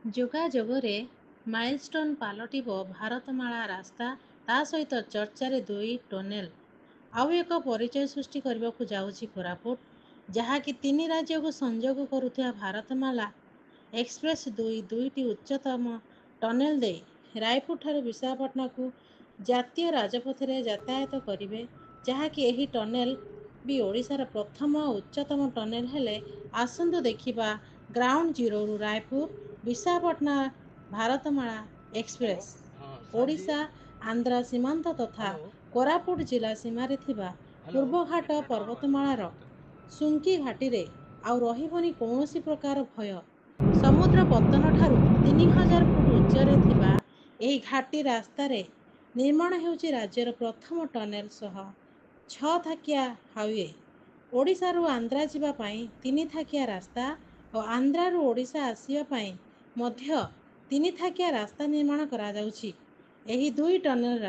ଯୋଗାଯୋଗରେ ମାଇଲଷ୍ଟୋନ୍ ପାଲଟିବ ଭାରତମାଳା ରାସ୍ତା, ତା ସହିତ ଚର୍ଚ୍ଚାରେ ଦୁଇ ଟନେଲ। ଆଉ ଏକ ପରିଚୟ ସୃଷ୍ଟି କରିବାକୁ ଯାଉଛି କୋରାପୁଟ, ଯାହାକି ତିନି ରାଜ୍ୟକୁ ସଂଯୋଗ କରୁଥିବା ଭାରତମାଳା ଏକ୍ସପ୍ରେସ୍ ଦୁଇଟି ଉଚ୍ଚତମ ଟନେଲ ଦେଇ ରାୟପୁରଠାରୁ ବିଶାଖାପାଟଣାକୁ ଜାତୀୟ ରାଜପଥରେ ଯାତାୟାତ କରିବେ, ଯାହାକି ଏହି ଟନେଲ ବି ଓଡ଼ିଶାର ପ୍ରଥମ ଉଚ୍ଚତମ ଟନେଲ ହେଲେ। ଆସନ୍ତୁ ଦେଖିବା ଗ୍ରାଉଣ୍ଡ ଜିରୋରୁ ରାୟପୁର ବିଶାଖାପାଟଣା ଭାରତମାଳା हेलो। ଏକ୍ସପ୍ରେସ୍ हाँ साहब जी। ଓଡ଼ିଶା ଆନ୍ଧ୍ର ସୀମାନ୍ତ ତଥା हेलो। କୋରାପୁଟ ଜିଲ୍ଲା ସୀମାରେ ଥିବା हेलो। ପୂର୍ବଘାଟ ପର୍ବତମାଳାର ସୁଙ୍କି ଘାଟିରେ ଆଉ ରହିବନି କୌଣସି ପ୍ରକାର ଭୟ। ସମୁଦ୍ର ପତ୍ତନଠାରୁ 3000 ଫୁଟ ଉଚ୍ଚରେ ଥିବା ଏହି ଘାଟି ରାସ୍ତାରେ ନିର୍ମାଣ ହେଉଛି ରାଜ୍ୟର ପ୍ରଥମ ଟନେଲ ସହ 6 ଥାକିଆ ହାଇୱେ। ଓଡ଼ିଶାରୁ ଆନ୍ଧ୍ରା ଯିବା ପାଇଁ 3 ଥାକିଆ ରାସ୍ତା ଓ ଆନ୍ଧ୍ରାରୁ ଓଡ଼ିଶା ଆସିବା ପାଇଁ ମଧ୍ୟ 3 ଥାକିଆ ରାସ୍ତା ନିର୍ମାଣ କରାଯାଉଛି। ଏହି ଦୁଇ ଟନେଲ